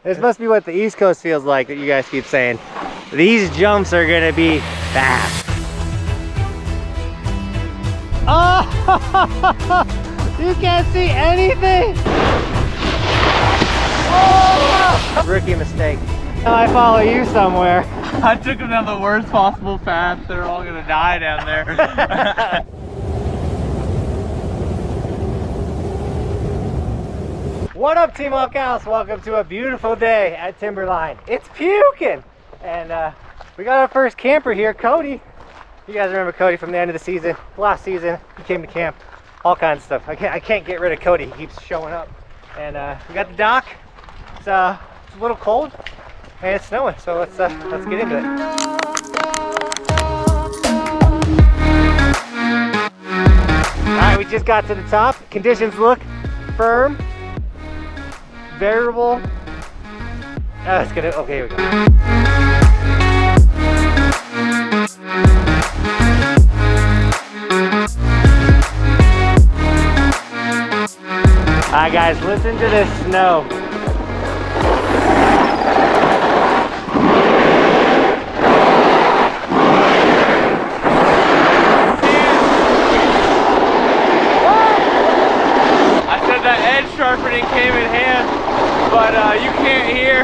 This must be what the East Coast feels like that you guys keep saying. These jumps are gonna be fast. Oh! You can't see anything! Oh! Rookie mistake. Now I follow you somewhere. I took them down the worst possible path. They're all gonna die down there. What up, Team Buckhouse? Welcome to a beautiful day at Timberline. It's puking! And we got our first camper here, Cody. You guys remember Cody from the end of the season, last season. He came to camp, all kinds of stuff. I can't get rid of Cody. He keeps showing up. And we got the dock. It's a little cold and it's snowing, so let's get into it. All right, we just got to the top. Conditions look firm. Variable. Oh, it's gonna. Okay, here we go. Alright, guys, listen to this snow. I said that edge sharpening came in hand, but you can't hear.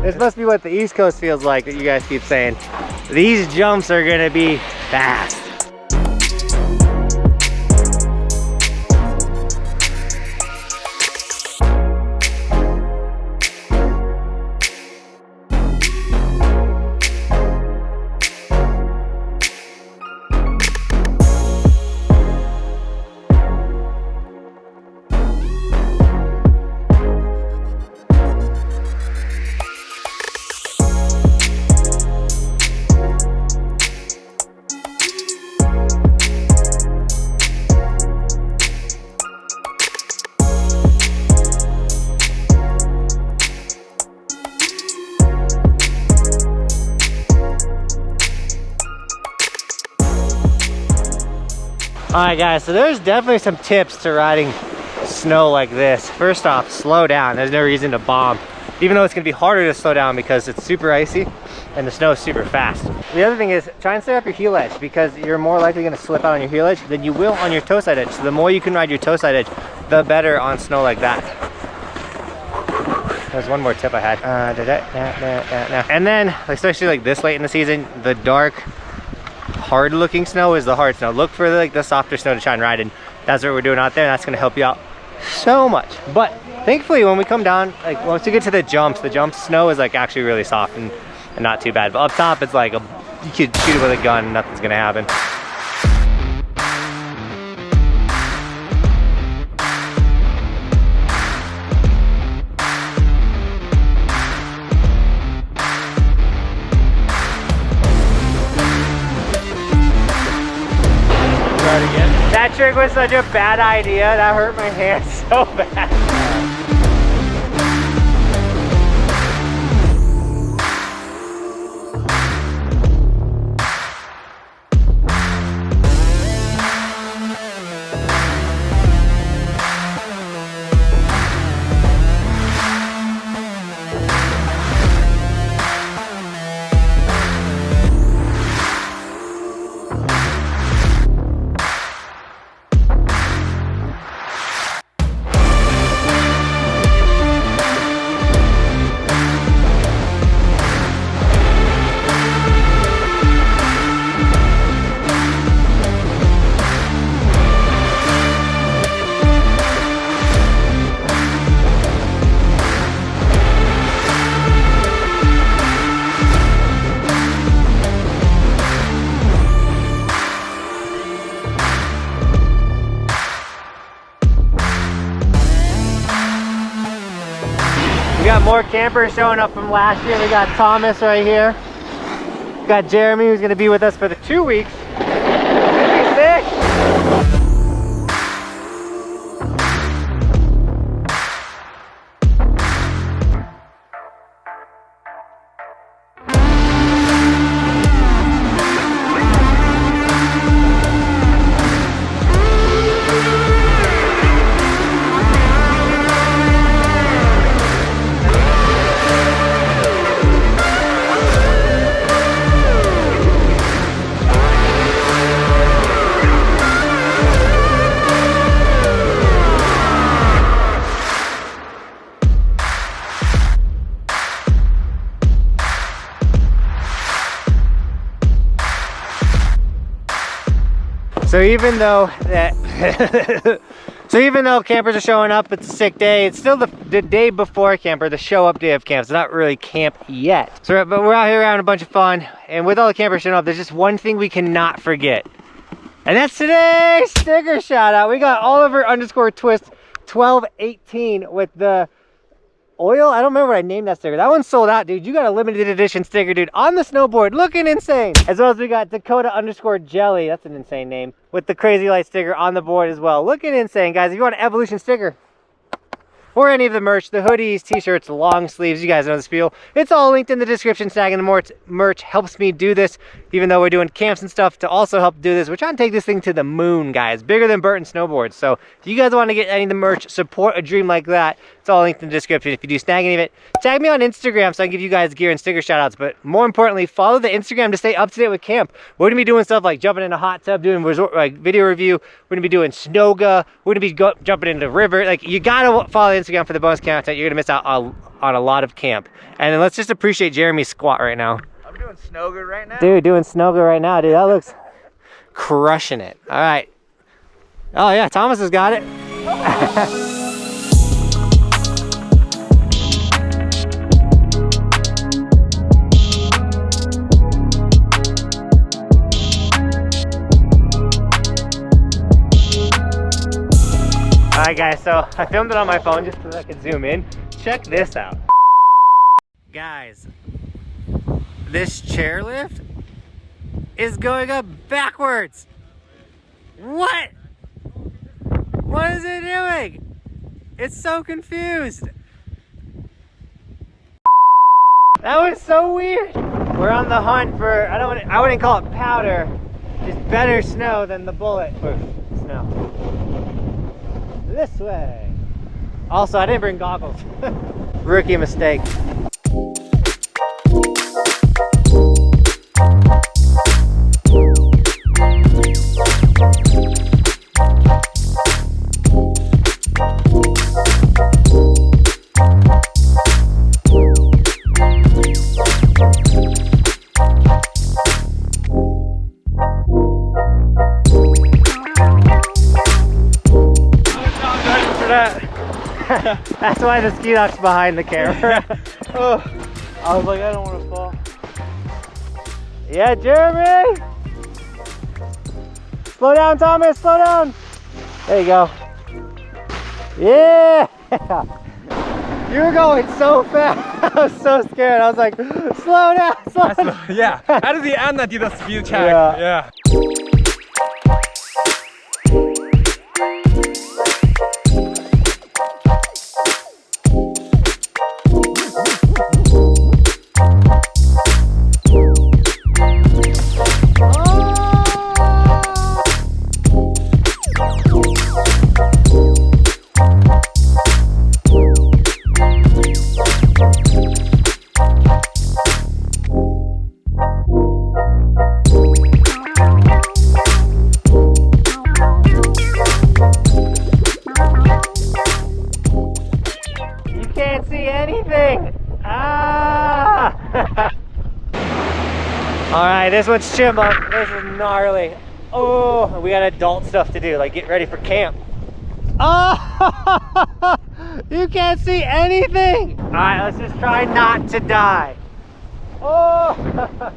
This must be what the East Coast feels like that you guys keep saying. These jumps are gonna be fast. Alright guys, so there's definitely some tips to riding snow like this. First off, slow down. There's no reason to bomb. Even though it's going to be harder to slow down because it's super icy and the snow is super fast. The other thing is, try and stay up your heel edge because you're more likely going to slip out on your heel edge than you will on your toe side edge. So the more you can ride your toe side edge, the better on snow like that. There's one more tip I had. And then, especially like this late in the season, the dark, hard looking snow is the hard snow. Look for the softer snow to try and ride in. That's what we're doing out there, and that's going to help you out so much. But thankfully when we come down, like once we get to the jumps snow is like actually really soft and not too bad. But up top it's like you could shoot it with a gun and nothing's going to happen. That trick was such a bad idea. That hurt my hand so bad. more campers showing up from last year. We got Thomas right here. We got Jeremy, who's gonna be with us for the 2 weeks. It's gonna be sick. So even though campers are showing up, it's a sick day. It's still the day before camp, or the show up day of camp. It's not really camp yet. So, but we're out here having a bunch of fun. And with all the campers showing up, there's just one thing we cannot forget. And that's today's sticker shout out. We got Oliver_twist 1218 with the oil. I don't remember what I named that sticker. That one's sold out, dude. You got a limited edition sticker, dude, on the snowboard, looking insane. As well as we got Dakota_jelly. That's an insane name. With the crazy light sticker on the board as well. Looking insane, guys. If you want an Evolution sticker or any of the merch, the hoodies, t-shirts, long sleeves, you guys know the spiel. It's all linked in the description. Snagging the merch helps me do this, even though we're doing camps and stuff to also help do this. We're trying to take this thing to the moon, guys. Bigger than Burton Snowboards. So if you guys want to get any of the merch, support a dream like that, it's all linked in the description. If you do snag any of it, tag me on Instagram so I can give you guys gear and sticker shout outs. But more importantly, follow the Instagram to stay up to date with camp. We're gonna be doing stuff like jumping in a hot tub, doing resort, like video review. We're gonna be doing snowga. We're gonna be jumping into the river. Like, you gotta follow the Instagram for the bonus content. You're gonna miss out on a lot of camp. And then let's just appreciate Jeremy's squat right now. I'm doing snowga right now. Dude, doing snowga right now, dude. That looks crushing it. All right. Oh yeah, Thomas has got it. Alright guys, so I filmed it on my phone just so I could zoom in. Check this out. Guys, this chairlift is going up backwards. What? What is it doing? It's so confused. That was so weird. We're on the hunt for, I wouldn't call it powder, just better snow than the bulletproof snow. This way. Also, I didn't bring goggles. Rookie mistake. That's why the ski dock's behind the camera. Oh, I was like, I don't want to fall. Yeah, Jeremy! Slow down, Thomas, slow down! There you go. Yeah! You were going so fast. I was so scared. I was like, slow down, slow down. Yeah, at the end I did a speed check. Yeah. Alright, this one's chipmunk. This is gnarly. Oh, we got adult stuff to do, like get ready for camp. Oh, you can't see anything. Alright, let's just try not to die. Oh.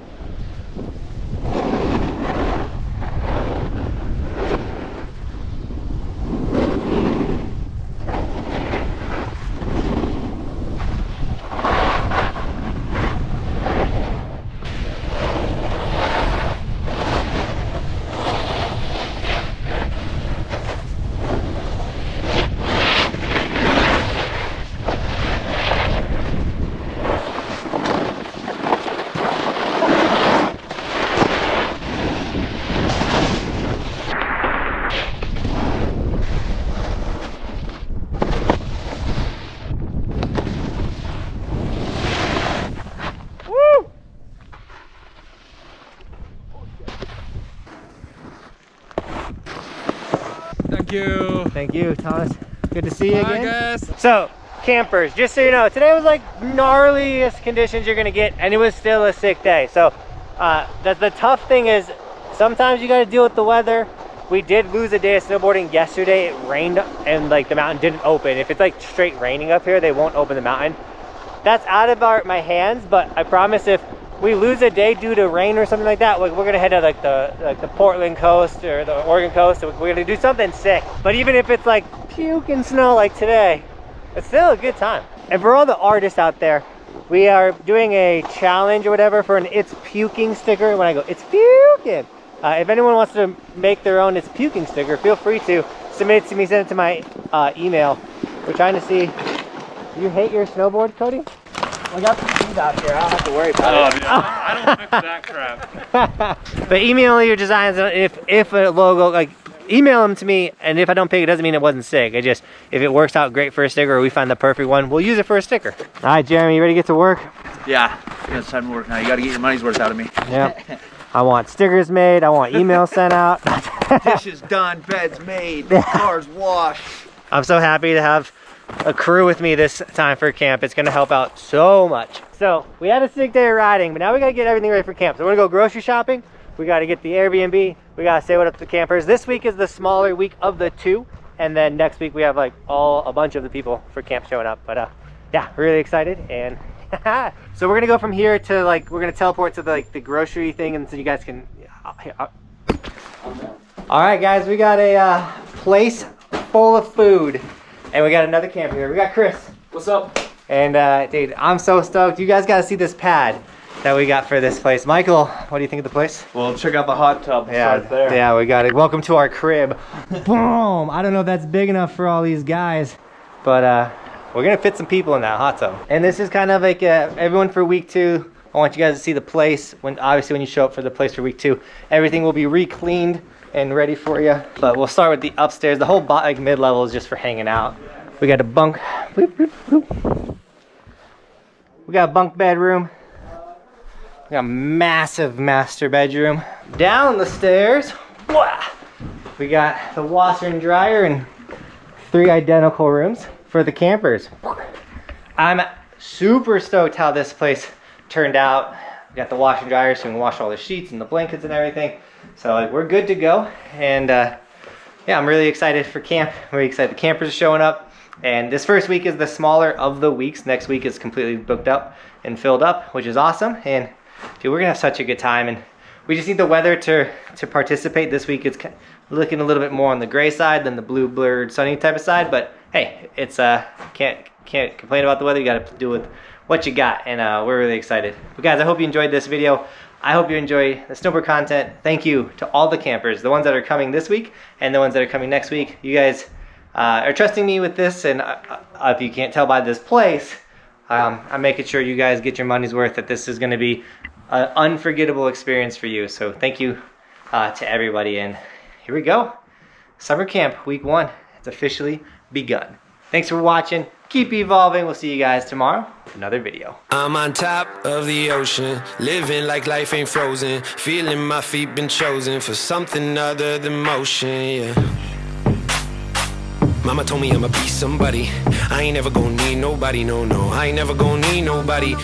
Thank you. Thank you, Thomas. Good to see you Bye, again. guys. So, campers, just so you know, today was like gnarliest conditions you're gonna get, and it was still a sick day. So, the tough thing is sometimes you got to deal with the weather. We did lose a day of snowboarding yesterday. It rained and like the mountain didn't open. If it's like straight raining up here, they won't open the mountain. That's out of my hands, but I promise if we lose a day due to rain or something like that, like we're gonna head to like the Portland coast or the Oregon coast. We're gonna do something sick. But even if it's like puking snow like today, it's still a good time. And for all the artists out there, we are doing a challenge or whatever for an It's Puking sticker. When I go, it's puking. If anyone wants to make their own It's Puking sticker, feel free to submit it to me, send it to my email. We're trying to see. You hate your snowboard, Cody? I got the feet out here. I don't have to worry about it. Yeah. I don't fix that crap. But email me your designs. If a logo, like, email them to me, and if I don't pick it, doesn't mean it wasn't sick. It just, if it works out great for a sticker or we find the perfect one, we'll use it for a sticker. All right, Jeremy, you ready to get to work? Yeah, it's time to work now. You got to get your money's worth out of me. Yeah. I want stickers made. I want emails sent out. Dishes done, beds made, cars washed. I'm so happy to have a crew with me this time for camp. It's gonna help out so much. So we had a sick day of riding, but now we gotta get everything ready for camp. So we're gonna go grocery shopping. We gotta get the Airbnb. We gotta say what up to the campers. This week is the smaller week of the two, and then next week we have like a bunch of the people for camp showing up. But yeah, really excited. And so we're gonna go from here to like, we're gonna teleport to the grocery thing, and so you guys can. All right, guys, we got a place full of food, and we got another camper here. We got Chris. What's up? And dude, I'm so stoked. You guys got to see this pad that we got for this place. Michael, what do you think of the place? Well, check out the hot tub. Yeah, Start there. yeah, we got it. Welcome to our crib. Boom! I don't know if that's big enough for all these guys, but we're gonna fit some people in that hot tub. And this is kind of like everyone for week 2. I want you guys to see the place. Obviously when you show up for the place for week 2, everything will be re-cleaned and ready for you. But we'll start with the upstairs. The whole mid-level is just for hanging out. We got a bunk. Whoop, whoop, whoop. We got a bunk bedroom. We got a massive master bedroom. Down the stairs, we got the washer and dryer and 3 identical rooms for the campers. I'm super stoked how this place turned out. We got the washer and dryer so we can wash all the sheets and the blankets and everything. So like, we're good to go. And yeah, I'm really excited for camp. I'm really excited. The campers are showing up. And this first week is the smaller of the weeks. Next week is completely booked up and filled up, which is awesome. And dude, we're gonna have such a good time. And we just need the weather to participate. This week it's looking a little bit more on the gray side than the blue blurred sunny type of side. But hey, it's can't complain about the weather. You gotta do with what you got. And we're really excited. But guys, I hope you enjoyed this video. I hope you enjoy the snowboard content. Thank you to all the campers, the ones that are coming this week and the ones that are coming next week. You guys are trusting me with this, and if you can't tell by this place, I'm making sure you guys get your money's worth, that this is going to be an unforgettable experience for you. So thank you to everybody, and here we go. Summer camp week 1. It's officially begun. Thanks for watching. Keep evolving. We'll see you guys tomorrow with another video. I'm on top of the ocean, living like life ain't frozen, feeling my feet been chosen for something other than motion, yeah. Mama told me I'ma be somebody. I ain't never gonna need nobody, no, I ain't never gonna need nobody.